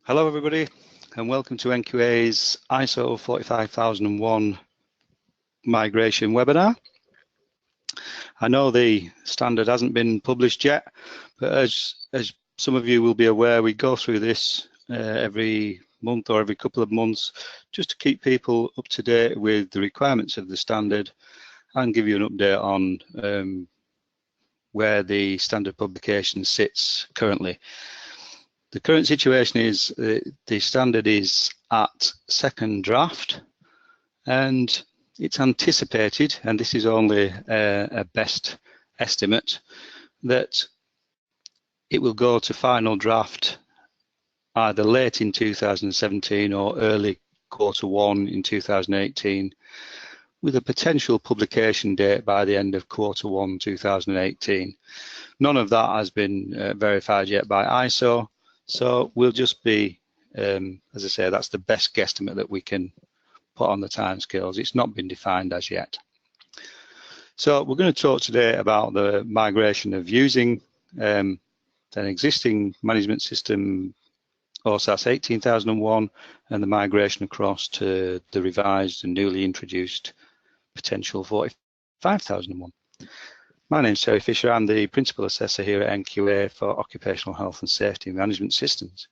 Hello everybody and welcome to NQA's ISO 45001 migration webinar. I know the standard hasn't been published yet, but as some of you will be aware, we go through this every month or every couple of months just to keep people up to date with the requirements of the standard and give you an update on where the standard publication sits currently. The current situation is the standard is at second draft, and it's anticipated, and this is only a best estimate, that it will go to final draft either late in 2017 or early Q1 in 2018, with a potential publication date by the end of Q1 2018. None of that has been verified yet by ISO. So we'll just be, as I say, that's the best guesstimate that we can put on the timescales. It's not been defined as yet. So we're going to talk today about the migration of using an existing management system, OHSAS 18001, and the migration across to the revised and newly introduced potential 45001. My name is Terry Fisher. I'm the Principal Assessor here at NQA for Occupational Health and Safety Management Systems.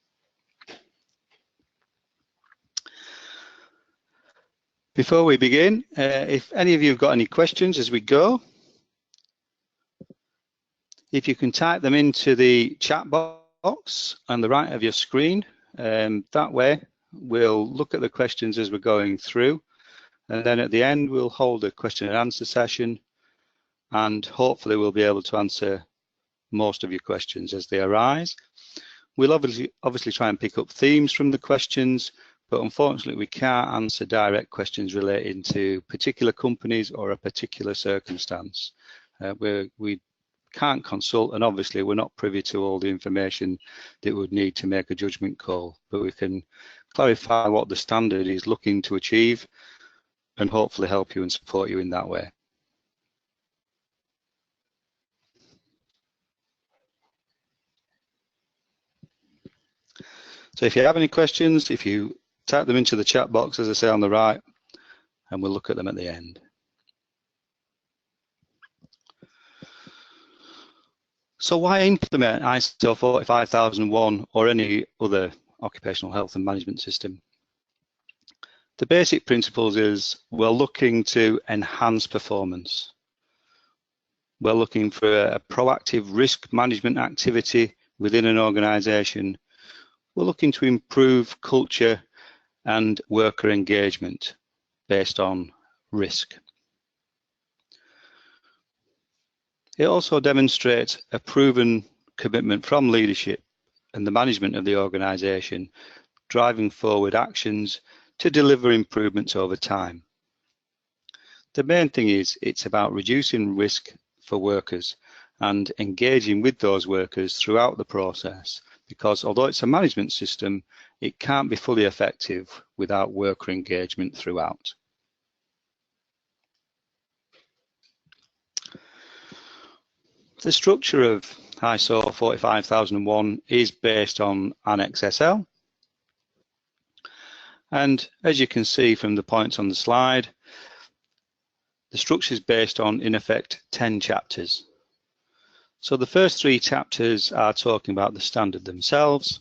Before we begin, if any of you have got any questions as we go, if you can type them into the chat box on the right of your screen, that way we'll look at the questions as we're going through, and then at the end we'll hold a question and answer session, and hopefully we'll be able to answer most of your questions as they arise. We'll obviously try and pick up themes from the questions, but unfortunately we can't answer direct questions relating to particular companies or a particular circumstance. We can't consult, and obviously we're not privy to all the information that we would need to make a judgment call, but we can clarify what the standard is looking to achieve and hopefully help you and support you in that way. So if you have any questions, if you type them into the chat box, as I say, on the right, and we'll look at them at the end. So why implement ISO 45001 or any other occupational health and management system? The basic principles is we're looking to enhance performance. We're looking for a proactive risk management activity within an organisation. We're looking to improve culture and worker engagement based on risk. It also demonstrates a proven commitment from leadership and the management of the organisation, driving forward actions to deliver improvements over time. The main thing is it's about reducing risk for workers and engaging with those workers throughout the process, because although it's a management system, it can't be fully effective without worker engagement throughout. The structure of ISO 45001 is based on Annex SL. And as you can see from the points on the slide, the structure is based on, in effect, 10 chapters. So the first 3 chapters are talking about the standard themselves,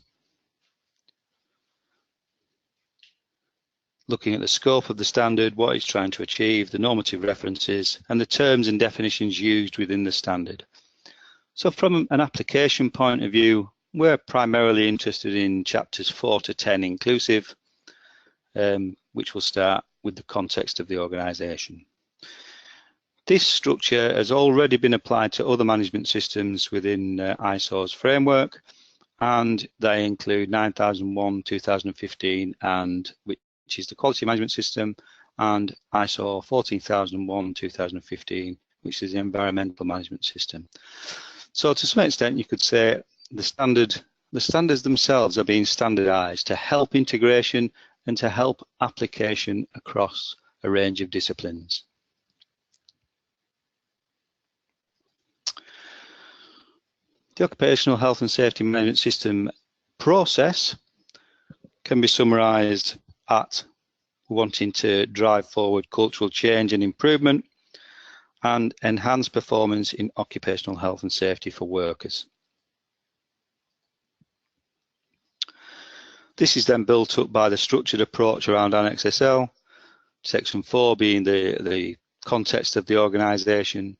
looking at the scope of the standard, what it's trying to achieve, the normative references, and the terms and definitions used within the standard. So from an application point of view, we're primarily interested in chapters 4 to 10 inclusive, which will start with the context of the organisation. This structure has already been applied to other management systems within ISO's framework, and they include 9001, 2015, and which is the quality management system, and ISO 14001, 2015, which is the environmental management system. So to some extent, you could say the standards themselves are being standardized to help integration and to help application across a range of disciplines. The Occupational Health and Safety Management System process can be summarised at wanting to drive forward cultural change and improvement and enhance performance in occupational health and safety for workers. This is then built up by the structured approach around Annex SL, Section 4 being the context of the organisation.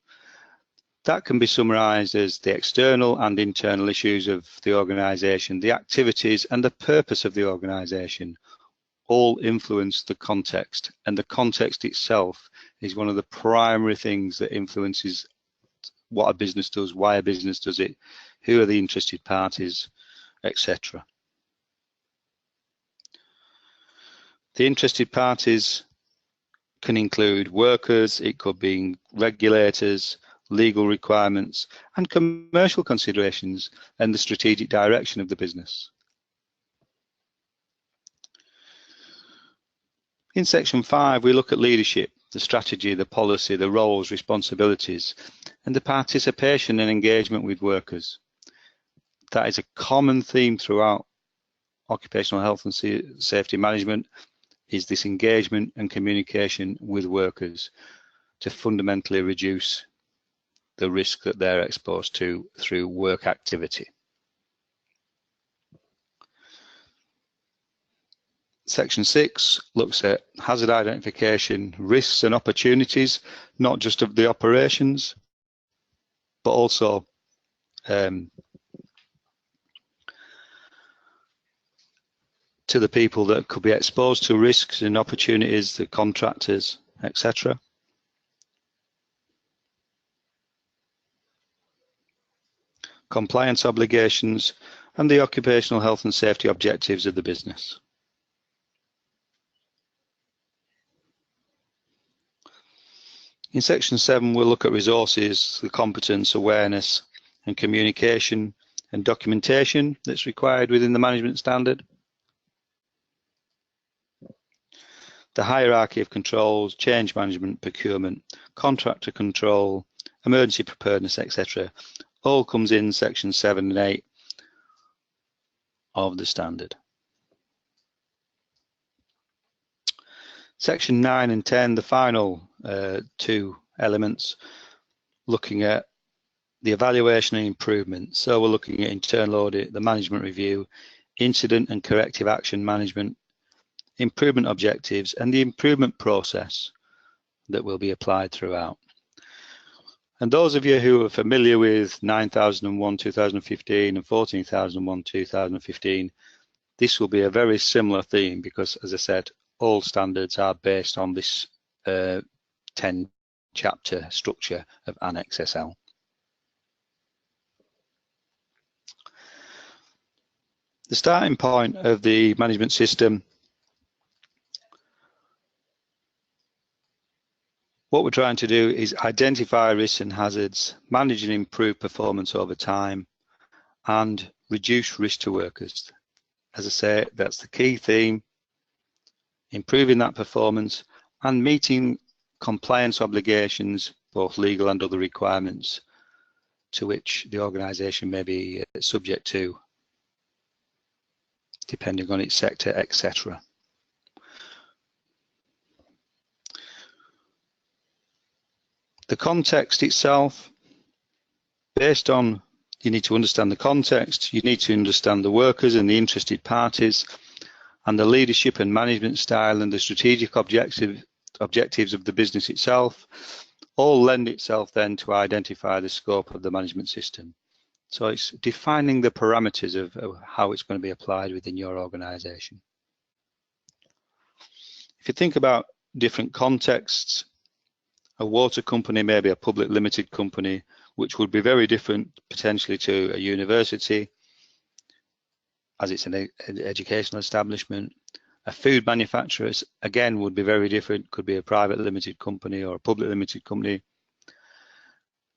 That can be summarised as the external and internal issues of the organisation, the activities and the purpose of the organisation all influence the context, and the context itself is one of the primary things that influences what a business does, why a business does it, who are the interested parties, etc. The interested parties can include workers, it could be regulators, legal requirements, and commercial considerations and the strategic direction of the business. In Section 5, we look at leadership, the strategy, the policy, the roles, responsibilities, and the participation and engagement with workers. That is a common theme throughout occupational health and safety management, is this engagement and communication with workers to fundamentally reduce the risk that they're exposed to through work activity. Section 6 looks at hazard identification, risks and opportunities, not just of the operations, but also to the people that could be exposed to risks and opportunities, the contractors, etc. Compliance obligations and the occupational health and safety objectives of the business. In Section 7, we'll look at resources, the competence, awareness and communication and documentation that's required within the management standard. The hierarchy of controls, change management, procurement, contractor control, emergency preparedness, etc. all comes in Section 7 and 8 of the standard. Section 9 and 10, the final two elements, looking at the evaluation and improvement. So we're looking at internal audit, the management review, incident and corrective action management, improvement objectives, and the improvement process that will be applied throughout. And those of you who are familiar with 9001-2015 and 14001-2015, this will be a very similar theme because, as I said, all standards are based on this 10-chapter structure of Annex SL. The starting point of the management system, what we're trying to do is identify risks and hazards, manage and improve performance over time, and reduce risk to workers. As I say, that's the key theme, improving that performance and meeting compliance obligations, both legal and other requirements to which the organisation may be subject to, depending on its sector, etc. The context itself, based on, you need to understand the context, you need to understand the workers and the interested parties, and the leadership and management style and the strategic objectives of the business itself, all lend itself then to identify the scope of the management system. So it's defining the parameters of how it's going to be applied within your organisation. If you think about different contexts, a water company may be a public limited company, which would be very different potentially to a university, as it's an educational establishment. A food manufacturer, again, would be very different, could be a private limited company or a public limited company.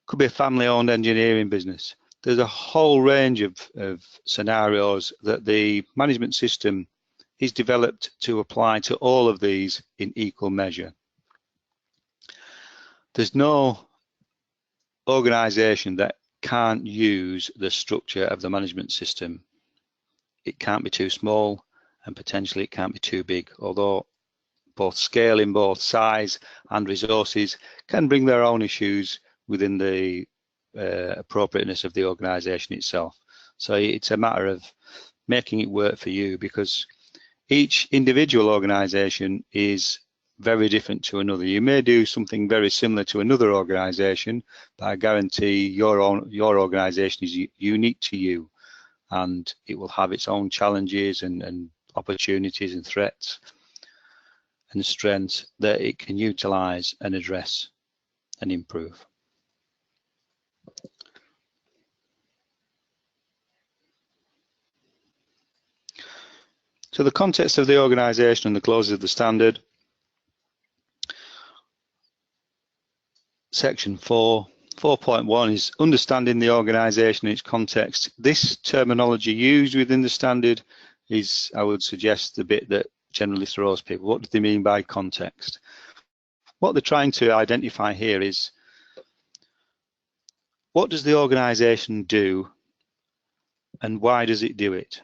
Could be a family-owned engineering business. There's a whole range of scenarios that the management system is developed to apply to all of these in equal measure. There's no organisation that can't use the structure of the management system. It can't be too small, and potentially it can't be too big, although both scale in both size and resources can bring their own issues within the appropriateness of the organisation itself. So it's a matter of making it work for you, because each individual organisation is very different to another. You may do something very similar to another organisation, but I guarantee your organisation is unique to you, and it will have its own challenges and opportunities and threats and strengths that it can utilise and address and improve. So the context of the organisation and the clauses of the standard. Section 4.1 is understanding the organisation and its context. This terminology used within the standard is, I would suggest, the bit that generally throws people. What do they mean by context? What they're trying to identify here is, what does the organisation do and why does it do it?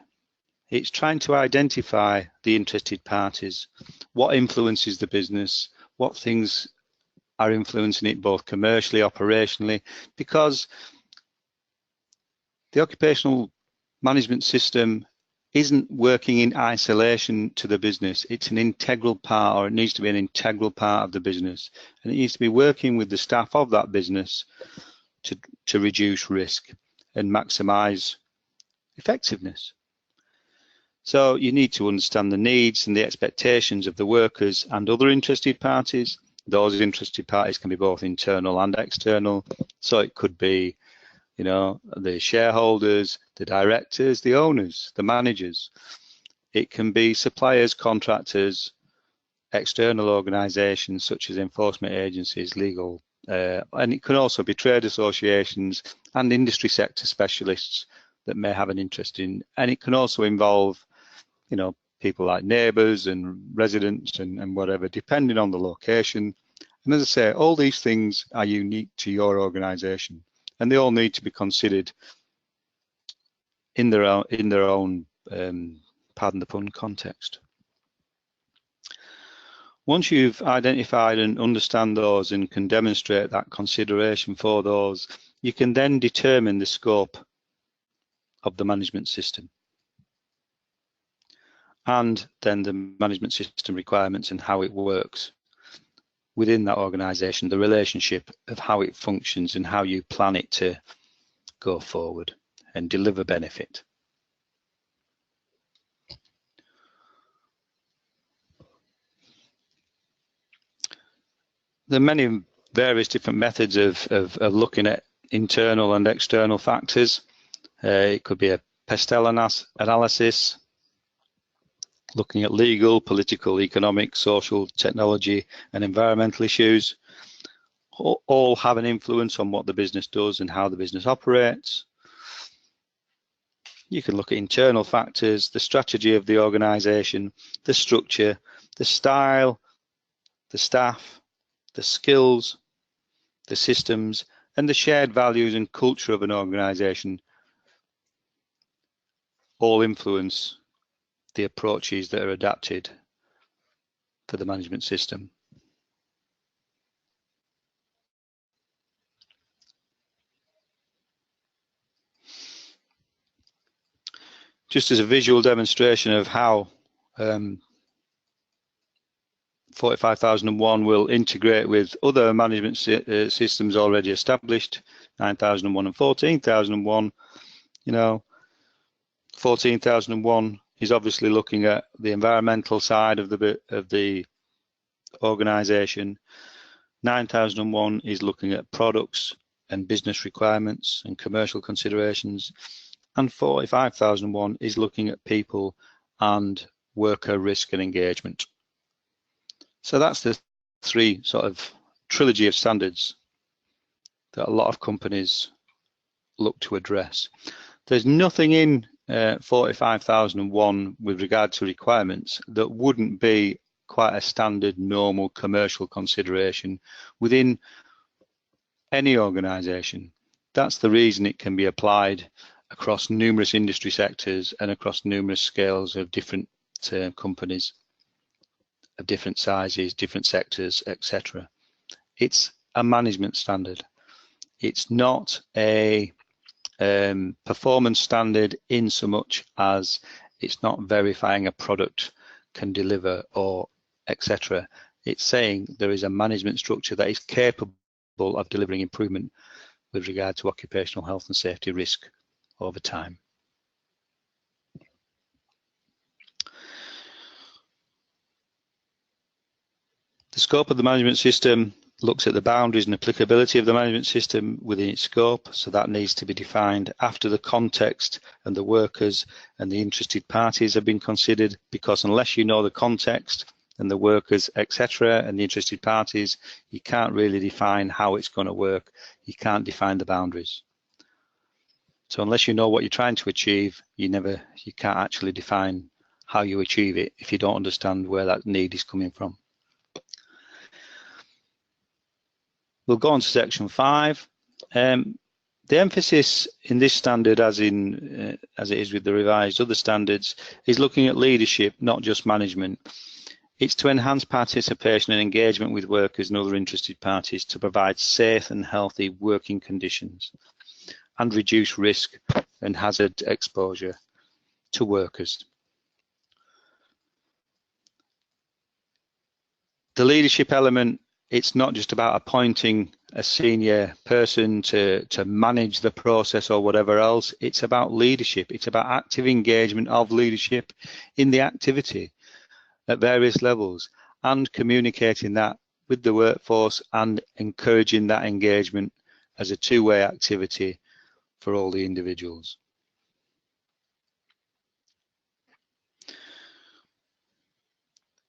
It's trying to identify the interested parties, what influences the business, what things are influencing it both commercially, operationally, because the occupational management system isn't working in isolation to the business. It's an integral part, or it needs to be an integral part of the business, and it needs to be working with the staff of that business to reduce risk and maximise effectiveness. So you need to understand the needs and the expectations of the workers and other interested parties. Those interested parties can be both internal and external. So it could be, you know, the shareholders, the directors, the owners, the managers. It can be suppliers, contractors, external organisations such as enforcement agencies, legal, and it can also be trade associations and industry sector specialists that may have an interest in. And it can also involve, you know, people like neighbours and residents and whatever, depending on the location. And as I say, all these things are unique to your organisation, and they all need to be considered in their own pardon the pun, context. Once you've identified and understand those and can demonstrate that consideration for those, you can then determine the scope of the management system, and then the management system requirements and how it works within that organisation, the relationship of how it functions and how you plan it to go forward and deliver benefit. There are many various different methods of looking at internal and external factors. It could be a Pestel analysis, looking at legal, political, economic, social, technology and environmental issues. All have an influence on what the business does and how the business operates. You can look at internal factors, the strategy of the organisation, the structure, the style, the staff, the skills, the systems, and the shared values and culture of an organisation all influence the approaches that are adapted for the management system. Just as a visual demonstration of how 45001 will integrate with other management systems already established, 9001 and 14001. You know, 14001 is obviously looking at the environmental side of the organisation. 9001 is looking at products and business requirements and commercial considerations, and 45001 is looking at people and worker risk and engagement. So that's the three sort of trilogy of standards that a lot of companies look to address. There's nothing in 45001 with regard to requirements that wouldn't be quite a standard normal commercial consideration within any organisation. That's the reason it can be applied across numerous industry sectors and across numerous scales of different to companies of different sizes, different sectors, etc. It's a management standard. It's not a performance standard in so much as it's not verifying a product can deliver or etc. It's saying there is a management structure that is capable of delivering improvement with regard to occupational health and safety risk over time. The scope of the management system looks at the boundaries and applicability of the management system within its scope, so that needs to be defined after the context and the workers and the interested parties have been considered, because unless you know the context and the workers, etc., and the interested parties, you can't really define how it's going to work. You can't define the boundaries. So unless you know what you're trying to achieve, you can't actually define how you achieve it if you don't understand where that need is coming from. We'll go on to section 5. The emphasis in this standard, as it is with the revised other standards, is looking at leadership, not just management. It's to enhance participation and engagement with workers and other interested parties to provide safe and healthy working conditions and reduce risk and hazard exposure to workers. The leadership element, it's not just about appointing a senior person to manage the process or whatever else. It's about leadership. It's about active engagement of leadership in the activity at various levels and communicating that with the workforce and encouraging that engagement as a two-way activity for all the individuals.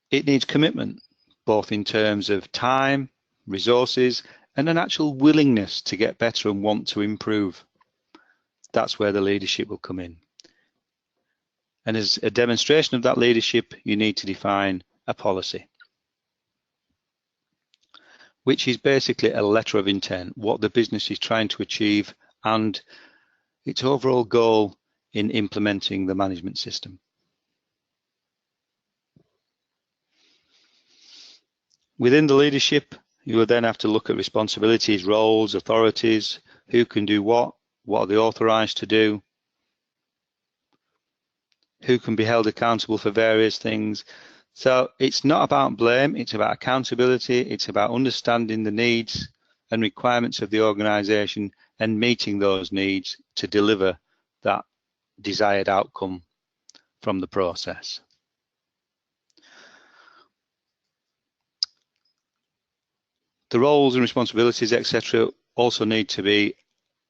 It needs commitment, both in terms of time, resources, and an actual willingness to get better and want to improve. That's where the leadership will come in. And as a demonstration of that leadership, you need to define a policy, which is basically a letter of intent, what the business is trying to achieve and its overall goal in implementing the management system. Within the leadership, you will then have to look at responsibilities, roles, authorities, who can do what are they authorised to do, who can be held accountable for various things. So it's not about blame, it's about accountability, it's about understanding the needs and requirements of the organisation and meeting those needs to deliver that desired outcome from the process. The roles and responsibilities, etc., also need to be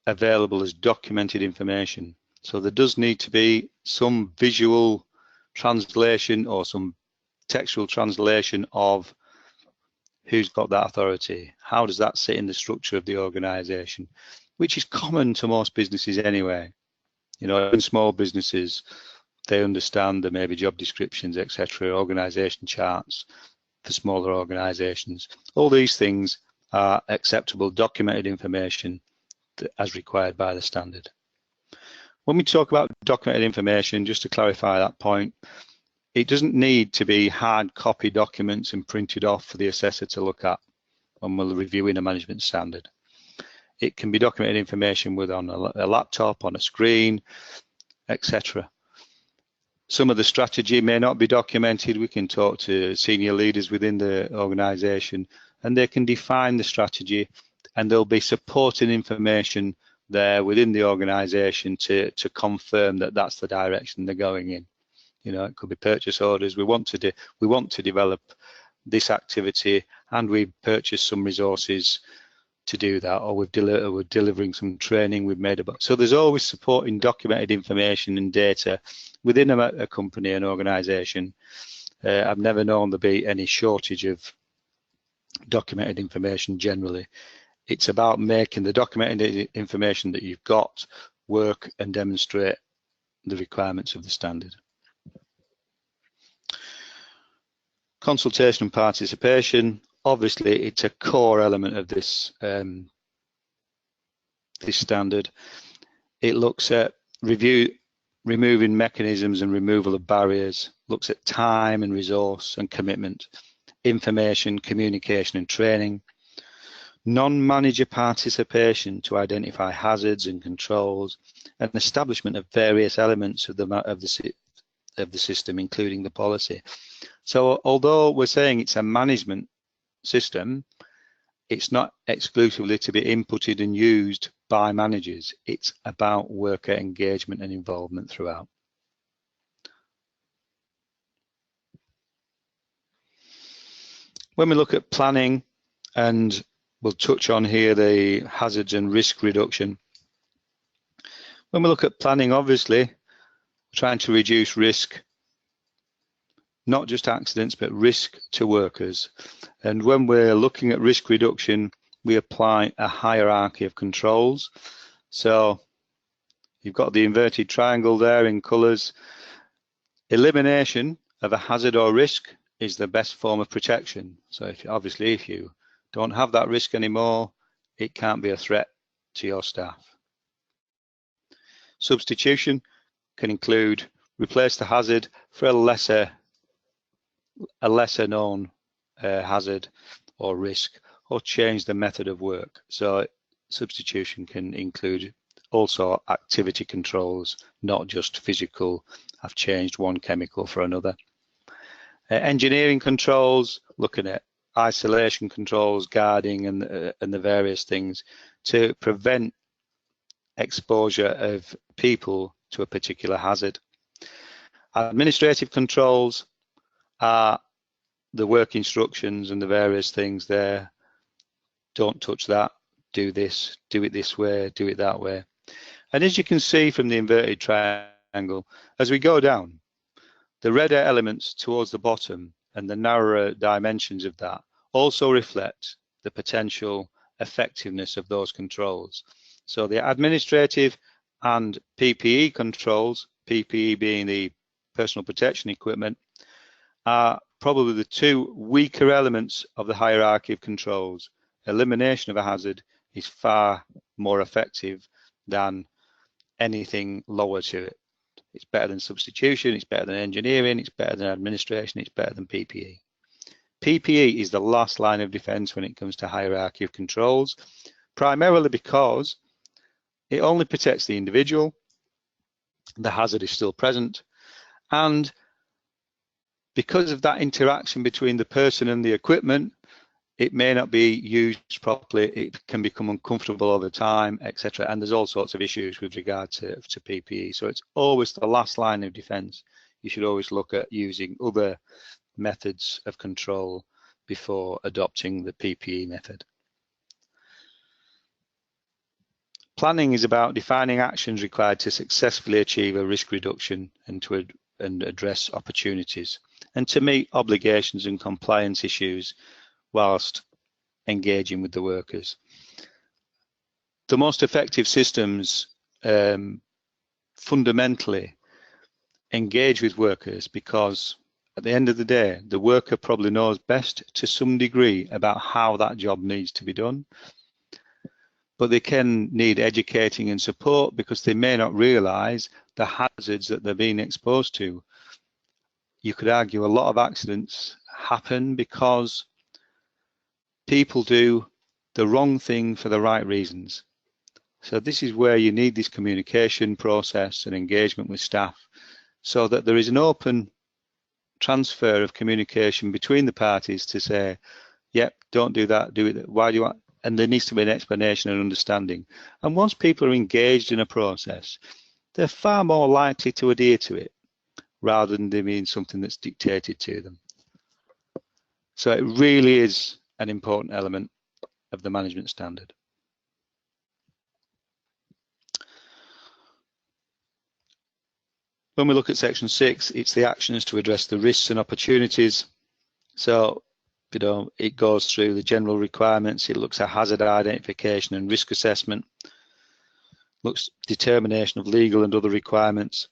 available as documented information. So there does need to be some visual translation or some textual translation of who's got that authority. How does that sit in the structure of the organisation, which is common to most businesses anyway. You know, in small businesses, they understand there may be job descriptions, etc., organisation charts for smaller organisations. All these things are acceptable documented information as required by the standard. When we talk about documented information, just to clarify that point, it doesn't need to be hard copy documents and printed off for the assessor to look at when we're reviewing a management standard. It can be documented information with on a laptop, on a screen, etc. Some of the strategy may not be documented. We can talk to senior leaders within the organisation and they can define the strategy, and there'll be supporting information there within the organisation to confirm that that's the direction they're going in. You know, it could be purchase orders. We want to develop this activity, and we've purchased some resources to do that, or we're delivering some training we've made about. So there's always supporting documented information and data within a company and organisation. I've never known there be any shortage of documented information generally. It's about making the documented information that you've got work and demonstrate the requirements of the standard. Consultation and participation, obviously it's a core element of this this standard. It looks at removing mechanisms and removal of barriers, looks at time and resource and commitment, information, communication and training, non-manager participation to identify hazards and controls, and establishment of various elements of the system, including the policy. So although we're saying it's a management system, it's not exclusively to be inputted and used by managers. It's about worker engagement and involvement throughout. When we look at planning, and we'll touch on here the hazards and risk reduction. When we look at planning, obviously, we're trying to reduce risk, not just accidents, but risk to workers. And when we're looking at risk reduction, we apply a hierarchy of controls. So you've got the inverted triangle there in colours. Elimination of a hazard or risk is the best form of protection. So obviously if you don't have that risk anymore, it can't be a threat to your staff. Substitution can include replace the hazard for a lesser known hazard or risk, or change the method of work. So substitution can include also activity controls, not just physical, I've changed one chemical for another. Engineering controls, looking at isolation controls, guarding and the various things to prevent exposure of people to a particular hazard. Administrative controls are the work instructions and the various things there. Don't touch that, do this, do it this way, do it that way. And as you can see from the inverted triangle, as we go down, the redder elements towards the bottom and the narrower dimensions of that also reflect the potential effectiveness of those controls. So the administrative and PPE controls, PPE being the personal protection equipment, are probably the two weaker elements of the hierarchy of controls. Elimination of a hazard is far more effective than anything lower to it. It's better than substitution, it's better than engineering, it's better than administration, it's better than PPE. PPE is the last line of defense when it comes to hierarchy of controls, primarily because it only protects the individual, the hazard is still present, and because of that interaction between the person and the equipment, it may not be used properly, it can become uncomfortable over time, etc. And there's all sorts of issues with regard to PPE. So it's always the last line of defense. You should always look at using other methods of control before adopting the PPE method. Planning is about defining actions required to successfully achieve a risk reduction and address opportunities, and to meet obligations and compliance issues whilst engaging with the workers. The most effective systems fundamentally engage with workers because at the end of the day, the worker probably knows best to some degree about how that job needs to be done. But they can need educating and support because they may not realise the hazards that they're being exposed to. You could argue a lot of accidents happen because people do the wrong thing for the right reasons. So this is where you need this communication process and engagement with staff so that there is an open transfer of communication between the parties to say, yep, don't do that, do it, why do you want? And there needs to be an explanation and understanding. And once people are engaged in a process, they're far more likely to adhere to it rather than there being something that's dictated to them. So it really is an important element of the management standard. When we look at section 6, it's the actions to address the risks and opportunities. So, you know, it goes through the general requirements, it looks at hazard identification and risk assessment, looks determination of legal and other requirements,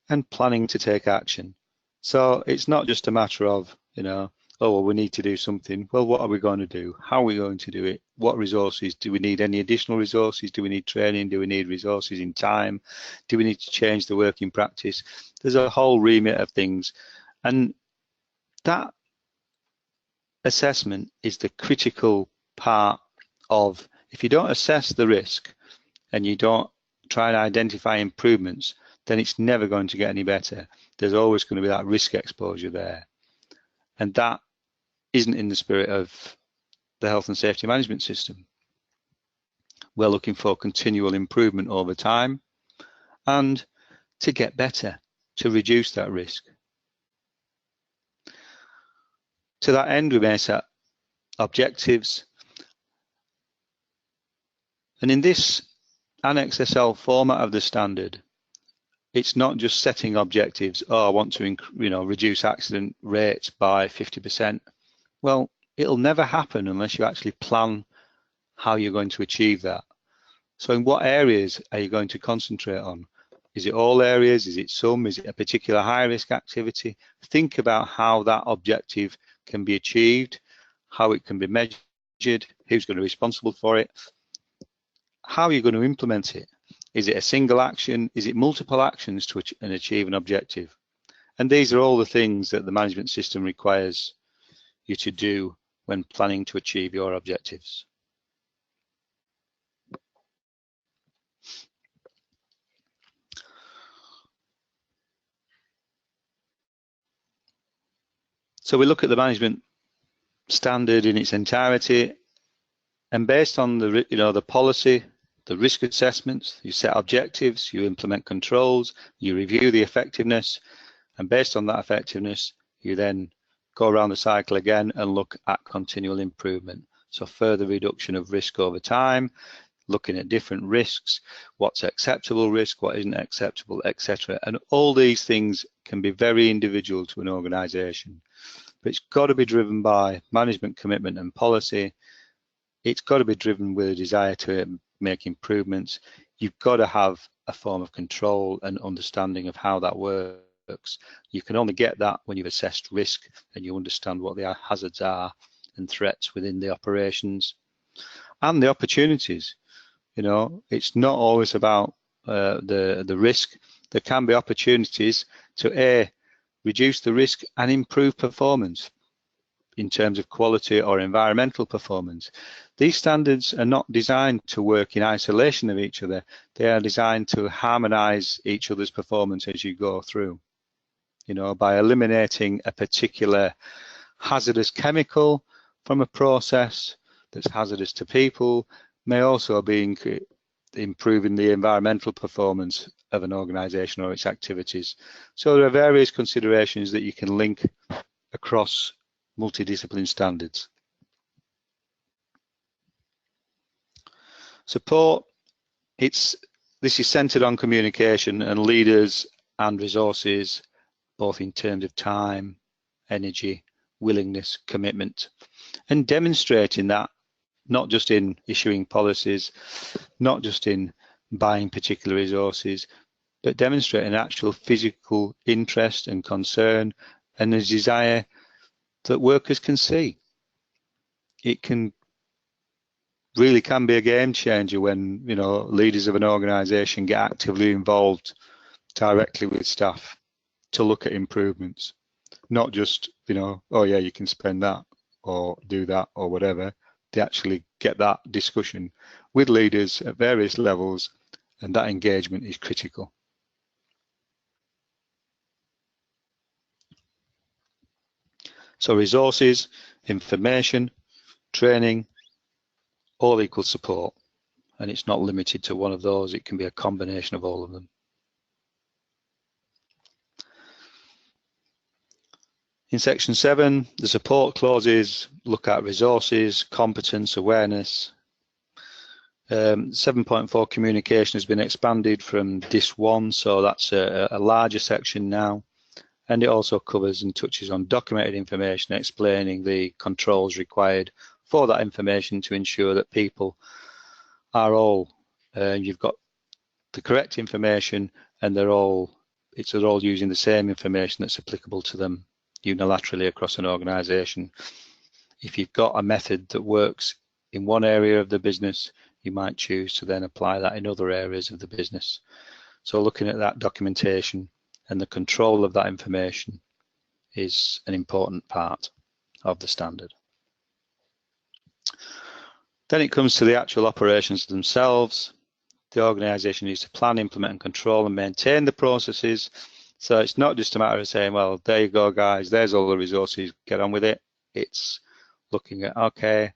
and planning to take action. So it's not just a matter of, you know, oh, well, we need to do something. Well, what are we going to do? How are we going to do it? what resources? Do we need any additional resources? Do we need training? Do we need resources in time? Do we need to change the working practice? There's a whole remit of things. And that assessment is the critical part of, if you don't assess the risk and you don't try and identify improvements, then it's never going to get any better. There's always going to be that risk exposure there. And that isn't in the spirit of the health and safety management system. We're looking for continual improvement over time and to get better, to reduce that risk. To that end, we may set objectives. And in this Annex SL format of the standard, it's not just setting objectives. Oh, I want to reduce accident rates by 50%. Well, it'll never happen unless you actually plan how you're going to achieve that. So in what areas are you going to concentrate on? Is it all areas? Is it some? Is it a particular high risk activity? Think about how that objective can be achieved, how it can be measured, who's going to be responsible for it, how are you going to implement it? Is it a single action? Is it multiple actions to achieve an objective? And these are all the things that the management system requires you to do when planning to achieve your objectives. So we look at the management standard in its entirety, and based on the policy, the risk assessments, you set objectives, you implement controls, you review the effectiveness, and based on that effectiveness, you then go around the cycle again and look at continual improvement. So further reduction of risk over time, looking at different risks, what's acceptable risk, what isn't acceptable, etc. And all these things can be very individual to an organisation, but it's got to be driven by management commitment and policy. It's got to be driven with a desire to make improvements. You've got to have a form of control and understanding of how that works. You can only get that when you've assessed risk and you understand what the hazards are and threats within the operations and the opportunities. It's not always about the risk. There can be opportunities to reduce the risk and improve performance in terms of quality or environmental performance. These standards are not designed to work in isolation of each other. They are designed to harmonize each other's performance as you go through. By eliminating a particular hazardous chemical from a process that's hazardous to people, may also be improving the environmental performance of an organization or its activities. So there are various considerations that you can link across multidiscipline standards. Support, this is centered on communication and leaders and resources, both in terms of time, energy, willingness, commitment, and demonstrating that not just in issuing policies, not just in buying particular resources, but demonstrating actual physical interest and concern and a desire that workers can see. It really can be a game changer when leaders of an organisation get actively involved directly with staff to look at improvements, not just oh yeah, you can spend that or do that or whatever. They actually get that discussion with leaders at various levels, and that engagement is critical. So resources, information, training, all equal support, and it's not limited to one of those. It can be a combination of all of them. In section 7, the support clauses look at resources, competence, awareness. 7.4 communication has been expanded from DIS 1, so that's a larger section now, and it also covers and touches on documented information, explaining the controls required for that information to ensure that people are all, you've got the correct information and they're all using the same information that's applicable to them unilaterally across an organisation. If you've got a method that works in one area of the business, you might choose to then apply that in other areas of the business. So looking at that documentation and the control of that information is an important part of the standard. Then it comes to the actual operations themselves. The organisation needs to plan, implement and control and maintain the processes. So it's not just a matter of saying, well, there you go guys, there's all the resources, get on with it. It's looking at, okay,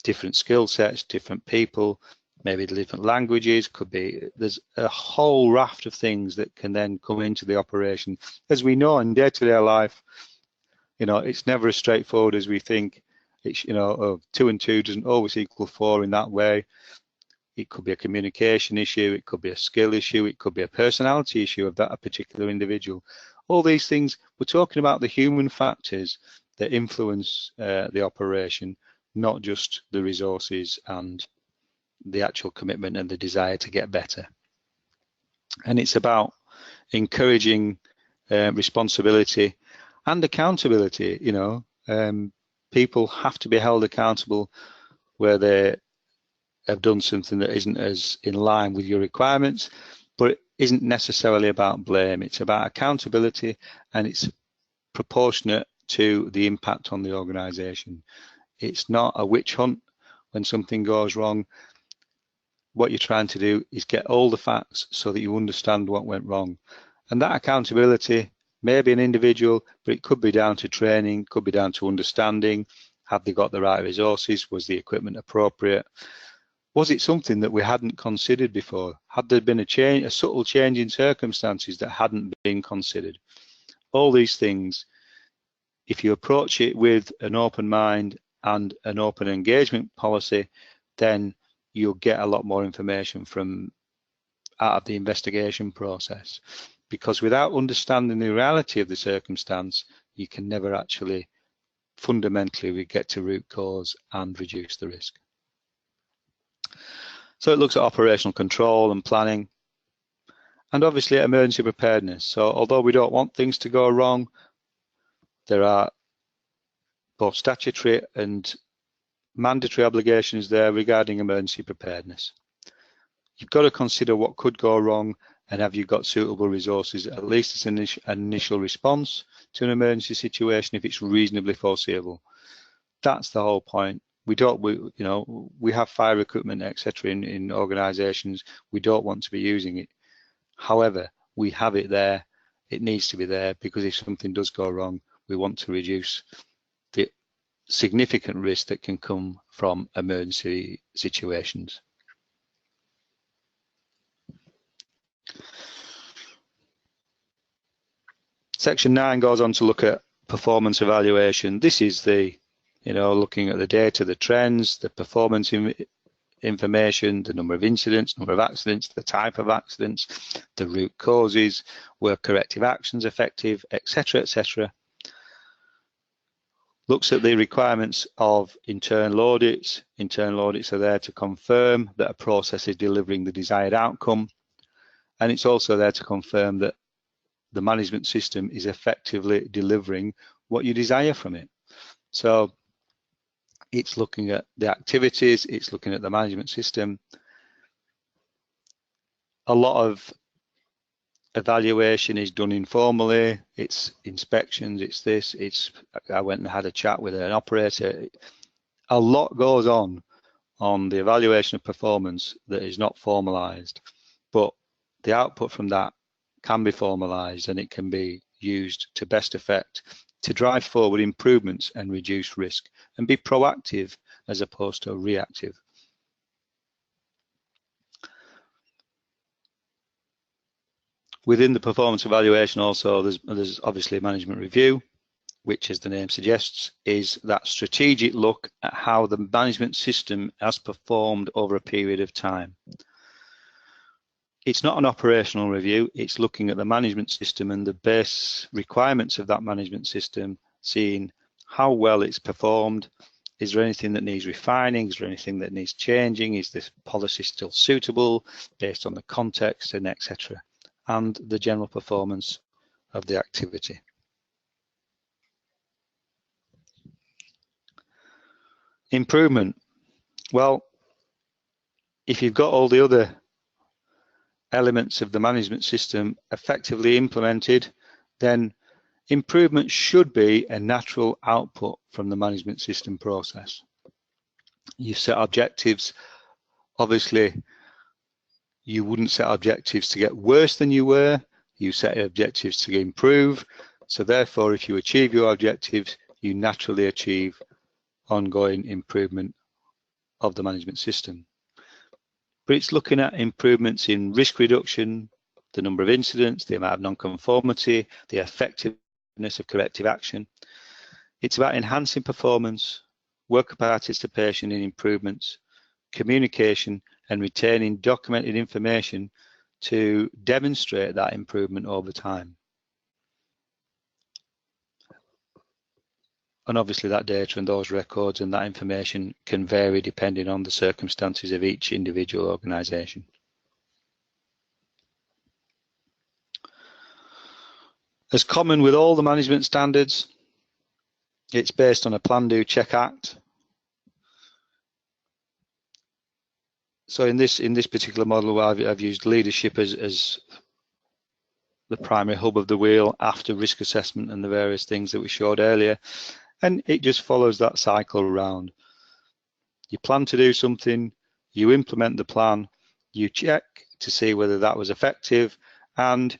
different skill sets, different people, maybe different languages, could be, there's a whole raft of things that can then come into the operation. As we know in day-to-day life, you know, it's never as straightforward as we think. It's, you know, oh, 2 and 2 doesn't always equal 4 in that way. It could be a communication issue, it could be a skill issue, it could be a personality issue of that particular individual. All these things, we're talking about the human factors that influence the operation, not just the resources and the actual commitment and the desire to get better. And it's about encouraging responsibility and accountability. You know, people have to be held accountable where they have done something that isn't as in line with your requirements, but it isn't necessarily about blame. It's about accountability, and it's proportionate to the impact on the organisation. It's not a witch hunt when something goes wrong. What you're trying to do is get all the facts so that you understand what went wrong. And that accountability may be an individual, but it could be down to training, could be down to understanding. Have they got the right resources? Was the equipment appropriate? Was it something that we hadn't considered before? Had there been a change, a subtle change in circumstances that hadn't been considered? All these things, if you approach it with an open mind and an open engagement policy, then you'll get a lot more information from out of the investigation process. Because without understanding the reality of the circumstance, you can never actually fundamentally get to root cause and reduce the risk. So it looks at operational control and planning, and obviously emergency preparedness. So although we don't want things to go wrong, there are both statutory and mandatory obligations there regarding emergency preparedness. You've got to consider what could go wrong, and have you got suitable resources, at least as an initial response to an emergency situation if it's reasonably foreseeable. That's the whole point. We have fire equipment, etc. in organisations. We don't want to be using it. However, we have it there. It needs to be there because if something does go wrong, we want to reduce the significant risk that can come from emergency situations. Section 9 goes on to look at performance evaluation. This is the, looking at the data, the trends, the performance information, the number of incidents, number of accidents, the type of accidents, the root causes, were corrective actions effective, etc., etc. Looks at the requirements of internal audits. Internal audits are there to confirm that a process is delivering the desired outcome, and it's also there to confirm that the management system is effectively delivering what you desire from it. So it's looking at the activities, it's looking at the management system. A lot of evaluation is done informally, it's inspections, it's this, I went and had a chat with an operator. A lot goes on the evaluation of performance that is not formalized, but the output from that can be formalized and it can be used to best effect to drive forward improvements and reduce risk and be proactive as opposed to reactive. Within the performance evaluation also, there's obviously a management review, which, as the name suggests, is that strategic look at how the management system has performed over a period of time. It's not an operational review, it's looking at the management system and the base requirements of that management system, seeing how well it's performed. Is there anything that needs refining? Is there anything that needs changing? Is this policy still suitable based on the context and etc.? And the general performance of the activity. Improvement. Well, if you've got all the other elements of the management system effectively implemented, then improvement should be a natural output from the management system process. You set objectives. Obviously, you wouldn't set objectives to get worse than you were. You set objectives to improve. So therefore, if you achieve your objectives, you naturally achieve ongoing improvement of the management system. But it's looking at improvements in risk reduction, the number of incidents, the amount of non-conformity, the effectiveness of corrective action. It's about enhancing performance, worker participation in improvements, communication, and retaining documented information to demonstrate that improvement over time. And obviously that data and those records and that information can vary depending on the circumstances of each individual organisation. As common with all the management standards, it's based on a plan, do, check, act. So in this particular model, I've used leadership as the primary hub of the wheel after risk assessment and the various things that we showed earlier. And it just follows that cycle around. You plan to do something, you implement the plan, you check to see whether that was effective, and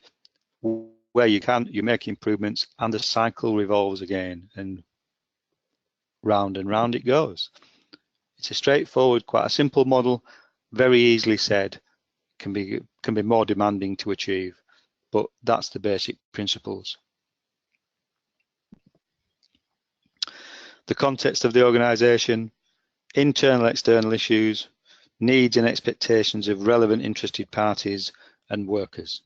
where you can, you make improvements, and the cycle revolves again, and round it goes. It's a straightforward, quite a simple model, very easily said, can be more demanding to achieve, but that's the basic principles. The context of the organisation, internal, external issues, needs and expectations of relevant interested parties and workers.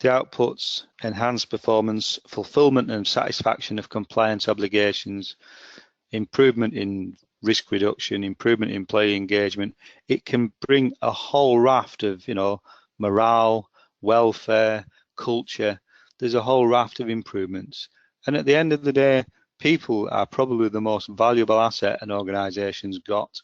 The outputs, enhanced performance, fulfilment and satisfaction of compliance obligations, improvement in risk reduction, improvement in employee engagement. It can bring a whole raft of, morale, welfare, culture. There's a whole raft of improvements. And at the end of the day, people are probably the most valuable asset an organisation's got.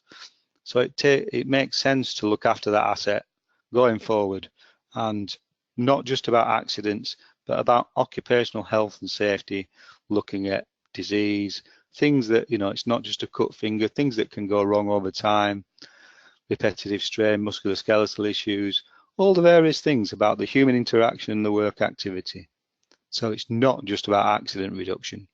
So it makes sense to look after that asset going forward, and not just about accidents, but about occupational health and safety, looking at disease, things that, it's not just a cut finger, things that can go wrong over time, repetitive strain, musculoskeletal issues, all the various things about the human interaction and the work activity. So it's not just about accident reduction.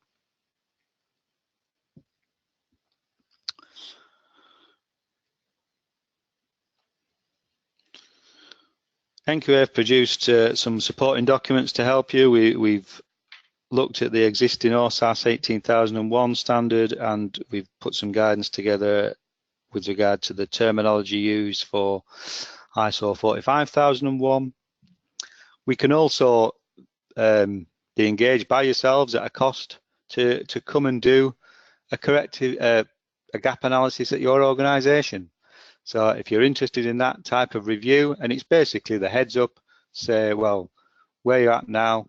NQA have produced some supporting documents to help you. We've looked at the existing OHSAS 18001 standard, and we've put some guidance together with regard to the terminology used for ISO 45001. We can also be engaged by yourselves at a cost to come and do a corrective, a gap analysis at your organisation. So if you're interested in that type of review, and it's basically the heads up, say, well, where you're at now,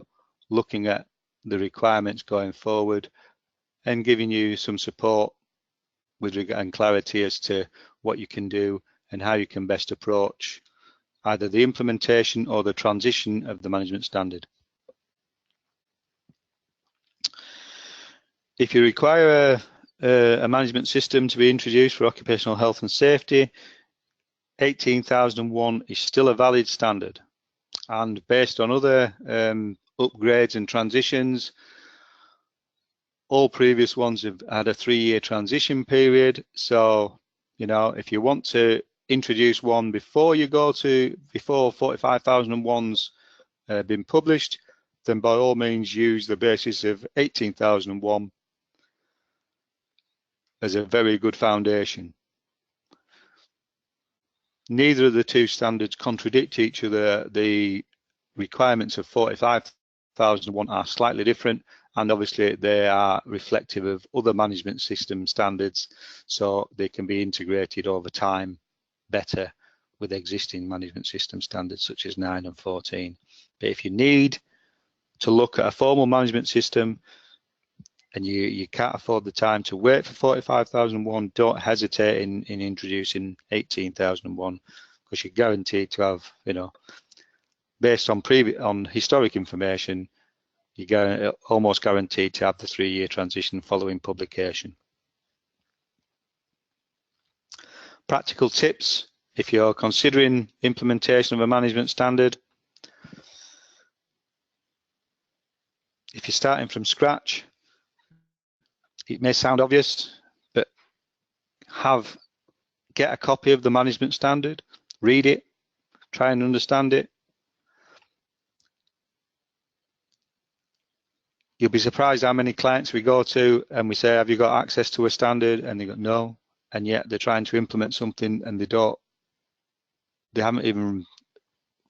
looking at the requirements going forward, and giving you some support with regard and clarity as to what you can do and how you can best approach either the implementation or the transition of the management standard. If you require a management system to be introduced for occupational health and safety, 18001 is still a valid standard, and based on other upgrades and transitions, all previous ones have had a 3-year transition period. So, if you want to introduce one before 45001's been published, then by all means use the basis of 18001 as a very good foundation. Neither of the two standards contradict each other. The requirements of 45001 are slightly different, and obviously they are reflective of other management system standards, so they can be integrated over time better with existing management system standards such as 9 and 14. But if you need to look at a formal management system, and you can't afford the time to wait for 45,001, don't hesitate in introducing 18,001, because you're guaranteed to have, you know, based on historic information, you're almost guaranteed to have the 3-year transition following publication. Practical tips if you're considering implementation of a management standard. If you're starting from scratch, it may sound obvious, but get a copy of the management standard, read it, try and understand it. You'll be surprised how many clients we go to and we say, have you got access to a standard? And they go, no. And yet they're trying to implement something and they haven't even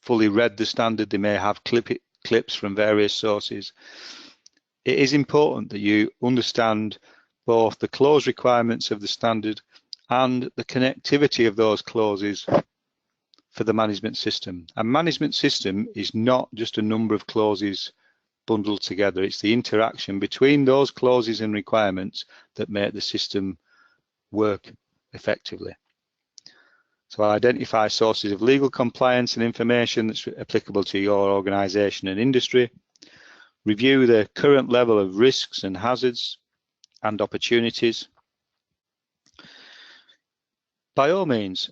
fully read the standard. They may have clips from various sources. It is important that you understand both the clause requirements of the standard and the connectivity of those clauses for the management system. A management system is not just a number of clauses bundled together. It's the interaction between those clauses and requirements that make the system work effectively. So identify sources of legal compliance and information that's applicable to your organisation and industry. Review the current level of risks and hazards and opportunities. By all means,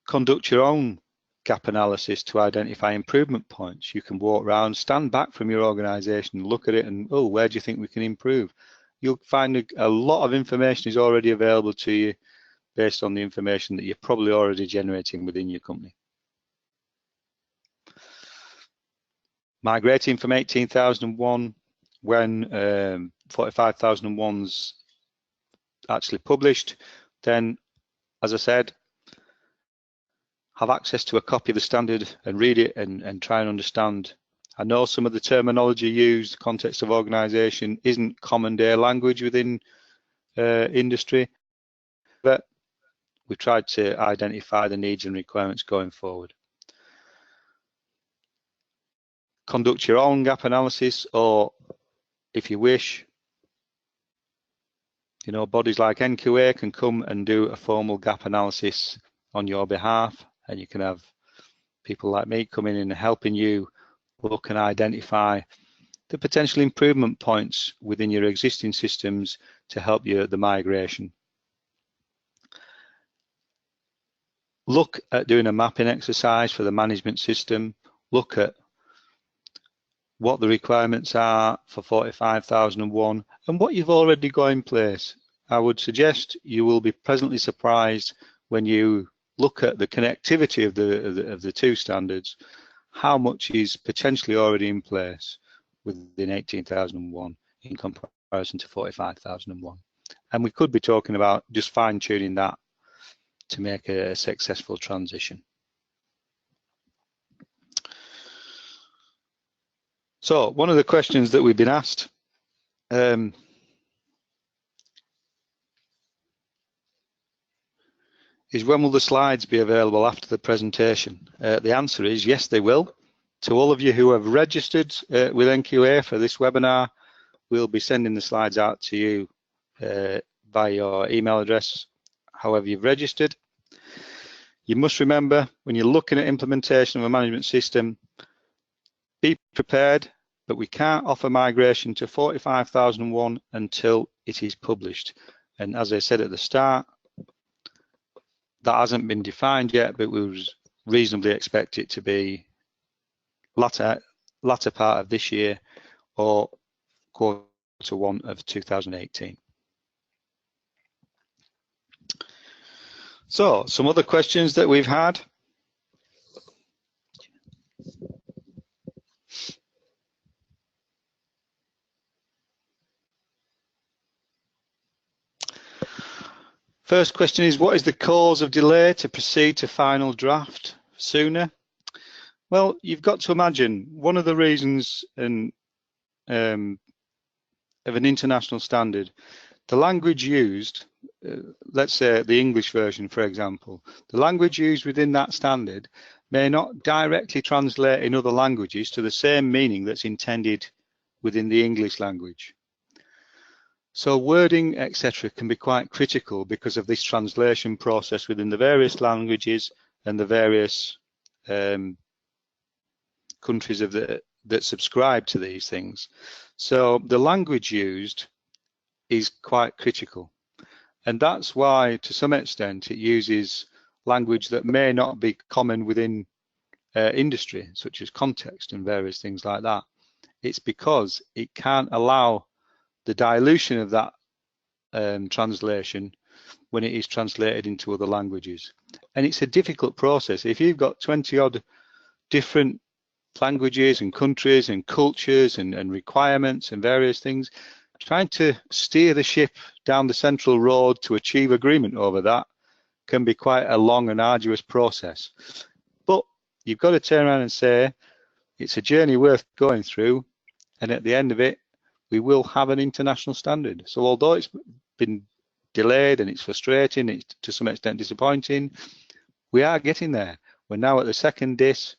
conduct your own gap analysis to identify improvement points. You can walk around, stand back from your organisation, look at it and, oh, where do you think we can improve? You'll find a lot of information is already available to you based on the information that you're probably already generating within your company. Migrating from 18,001 when 45,001's actually published, then, as I said, have access to a copy of the standard and read it and try and understand. I know some of the terminology used, context of organisation, isn't common day language within industry, but we tried to identify the needs and requirements going forward. Conduct your own gap analysis, or if you wish, you know, bodies like NQA can come and do a formal gap analysis on your behalf, and you can have people like me coming in and helping you look and identify the potential improvement points within your existing systems to help you at the migration. Look at doing a mapping exercise for the management system. Look at what the requirements are for 45,001 and what you've already got in place. I would suggest you will be pleasantly surprised when you look at the connectivity of the two standards, how much is potentially already in place within 18,001 in comparison to 45,001. And we could be talking about just fine-tuning that to make a successful transition. So one of the questions that we've been asked is, when will the slides be available after the presentation? The answer is yes, they will. To all of you who have registered with NQA for this webinar, we'll be sending the slides out to you by your email address, however you've registered. You must remember, when you're looking at implementation of a management system, be prepared, but we can't offer migration to 45,001 until it is published. And as I said at the start, that hasn't been defined yet, but we would reasonably expect it to be latter part of this year or Q1 of 2018. So some other questions that we've had. First question is, what is the cause of delay to proceed to final draft sooner? Well, you've got to imagine one of the reasons of an international standard, the language used, let's say the English version, for example, the language used within that standard may not directly translate in other languages to the same meaning that's intended within the English language. So wording, etc., can be quite critical because of this translation process within the various languages and the various countries that subscribe to these things. So the language used is quite critical. And that's why, to some extent, it uses language that may not be common within industry, such as context and various things like that. It's because it can't allow the dilution of that translation when it is translated into other languages. And it's a difficult process. If you've got 20 odd different languages and countries and cultures and requirements and various things, trying to steer the ship down the central road to achieve agreement over that can be quite a long and arduous process. But you've got to turn around and say it's a journey worth going through, and at the end of it we will have an international standard. So although it's been delayed and it's frustrating, it's to some extent disappointing, we are getting there. We're now at the second DIS.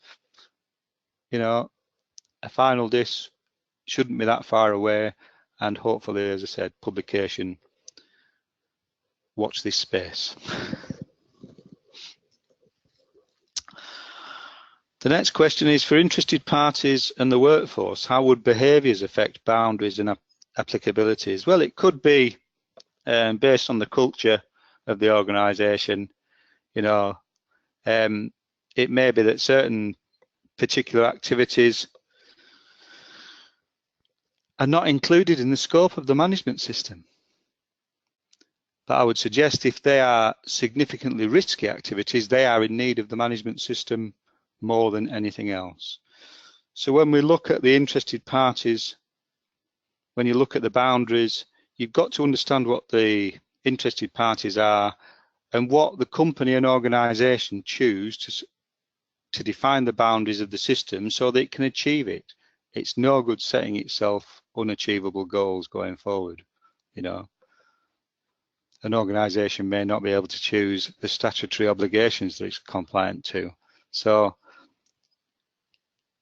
You know, a final DIS shouldn't be that far away, and hopefully, as I said, publication, watch this space. The next question is, for interested parties and the workforce, how would behaviours affect boundaries and applicabilities? Well, it could be based on the culture of the organisation. You know, it may be that certain particular activities are not included in the scope of the management system. But I would suggest if they are significantly risky activities, they are in need of the management system more than anything else. So when we look at the interested parties, when you look at the boundaries, you've got to understand what the interested parties are and what the company and organisation choose to define the boundaries of the system so that it can achieve it. It's no good setting itself unachievable goals going forward. You know, an organisation may not be able to choose the statutory obligations that it's compliant to. So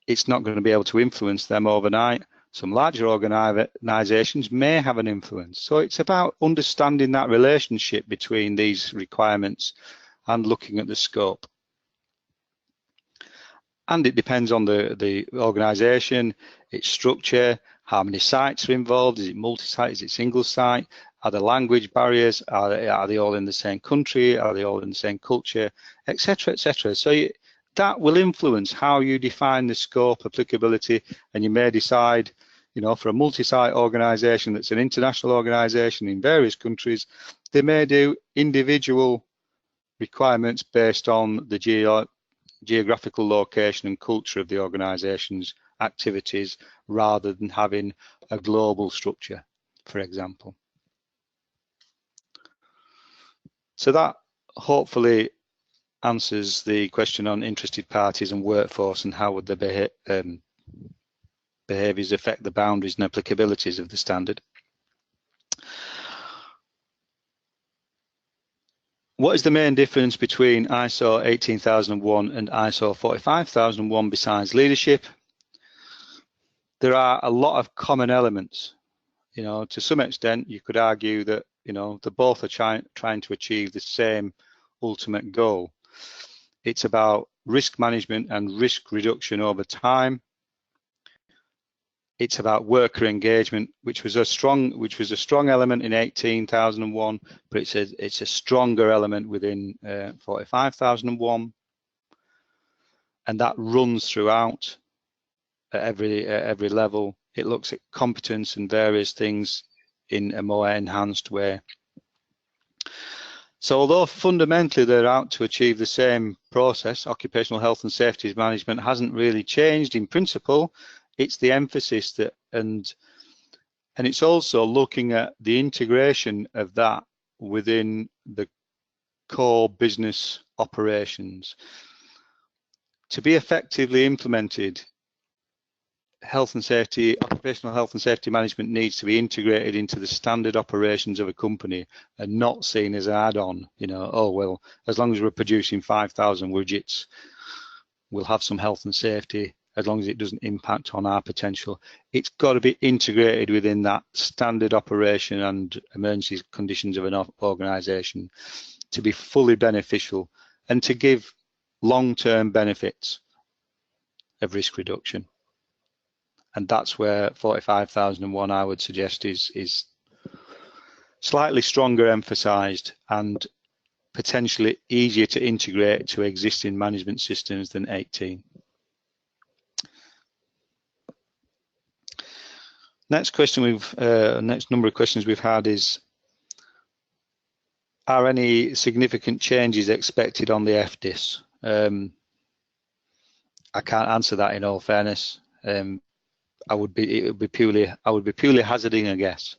it's not going to be able to influence them overnight. Some larger organisations may have an influence. So it's about understanding that relationship between these requirements and looking at the scope. And it depends on the organisation, its structure, how many sites are involved, is it multi-site, is it single site, are there language barriers, are they all in the same country, are they all in the same culture, etc., etc. So that will influence how you define the scope, applicability, and you may decide, you know, for a multi-site organisation that's an international organisation in various countries, they may do individual requirements based on the geographical location and culture of the organisation's activities rather than having a global structure, for example. So that hopefully answers the question on interested parties and workforce and how would the behaviours affect the boundaries and applicabilities of the standard. What is the main difference between ISO 18001 and ISO 45001 besides leadership? There are a lot of common elements. You know, to some extent, you could argue that, you know, they both are trying to achieve the same ultimate goal. It's about risk management and risk reduction over time. It's about worker engagement, which was a strong element in 18001, but it's a stronger element within 45001, and that runs throughout at every level. It looks at competence and various things in a more enhanced way. So although fundamentally they're out to achieve the same process, occupational health and safety management hasn't really changed in principle. It's the emphasis that, and it's also looking at the integration of that within the core business operations. To be effectively implemented, occupational health and safety management needs to be integrated into the standard operations of a company and not seen as an add-on. You know, oh well, as long as we're producing 5,000 widgets, we'll have some health and safety as long as it doesn't impact on our potential. It's got to be integrated within that standard operation and emergency conditions of an organisation to be fully beneficial and to give long-term benefits of risk reduction. And that's where 45,001, I would suggest, is slightly stronger emphasised and potentially easier to integrate to existing management systems than 18. Next question next number of questions we've had is, are any significant changes expected on the FDIS? I can't answer that in all fairness. I would be purely hazarding a guess.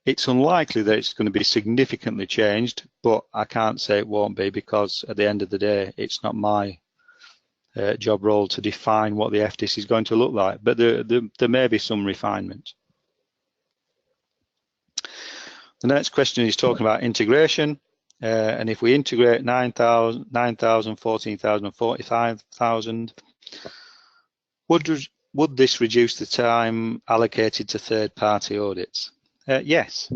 It's unlikely that it's going to be significantly changed, but I can't say it won't be, because at the end of the day, it's not my job role to define what the FDIS is going to look like, but there may be some refinement. The next question is talking about integration, and if we integrate 9,000, 14,000 and 45,000, would this reduce the time allocated to third-party audits? Yes,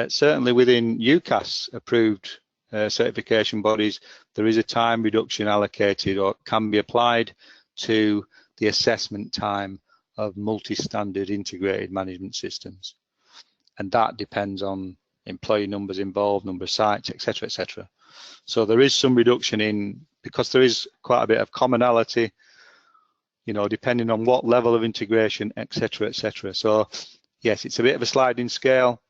certainly within UCAS approved certification bodies, there is a time reduction allocated or can be applied to the assessment time of multi-standard integrated management systems. And that depends on employee numbers involved, number of sites, etc., etc. So there is some reduction in, because there is quite a bit of commonality, you know, depending on what level of integration, etc., etc. So yes, it's a bit of a sliding scale,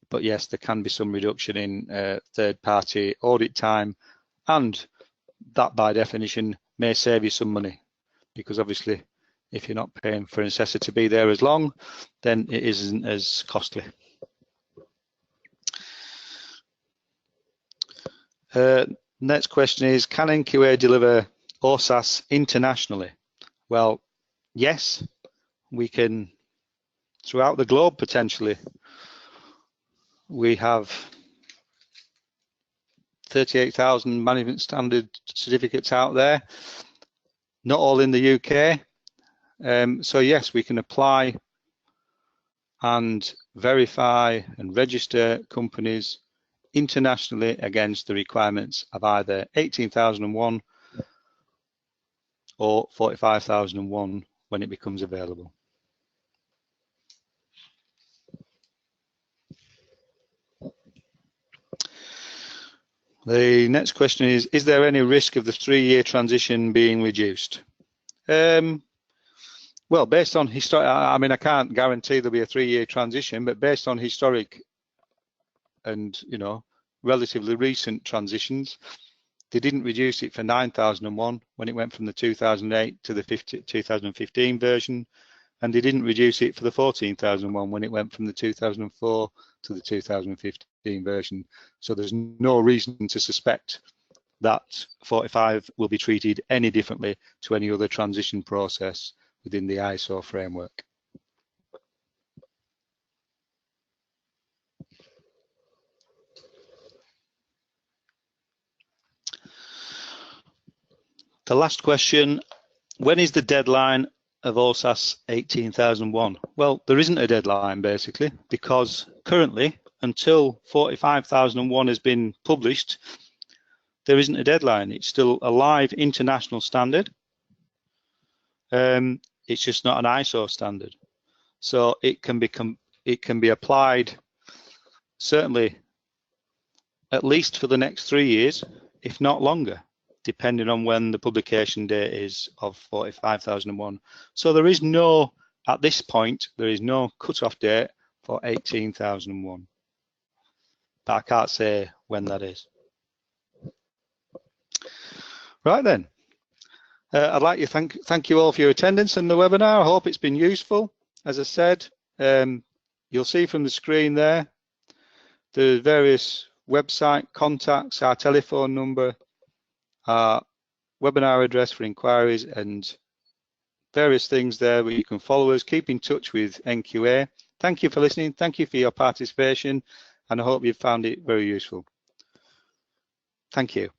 but yes, there can be some reduction in third-party audit time, and that by definition may save you some money, because obviously if you're not paying for an assessor to be there as long, then it isn't as costly. Next question is, can NQA deliver OHSAS internationally? Well, yes, we can throughout the globe potentially. We have 38,000 management standard certificates out there, not all in the UK. So yes, we can apply and verify and register companies internationally against the requirements of either 18,001 or 45,001 when it becomes available. The next question is there any risk of the 3-year transition being reduced? Well, based on historic, I mean, I can't guarantee there'll be a 3-year transition, but based on historic and, you know, relatively recent transitions, they didn't reduce it for 9001 when it went from the 2008 to the 2015 version, and they didn't reduce it for the 14,001 when it went from the 2004 to the 2015 version. So there's no reason to suspect that 45 will be treated any differently to any other transition process within the ISO framework. The last question, when is the deadline of OHSAS 18,001? Well, there isn't a deadline basically, because currently until 45,001 has been published, there isn't a deadline. It's still a live international standard. It's just not an ISO standard. So it can be applied certainly at least for the next 3 years, if not longer, depending on when the publication date is of 45,001. So there is no, at this point, there is no cut-off date for 18,001. But I can't say when that is. Right then. I'd like to thank you all for your attendance in the webinar. I hope it's been useful. As I said, you'll see from the screen there, the various website contacts, our telephone number, our webinar address for inquiries, and various things there where you can follow us. Keep in touch with NQA. Thank you for listening. Thank you for your participation, and I hope you found it very useful. Thank you.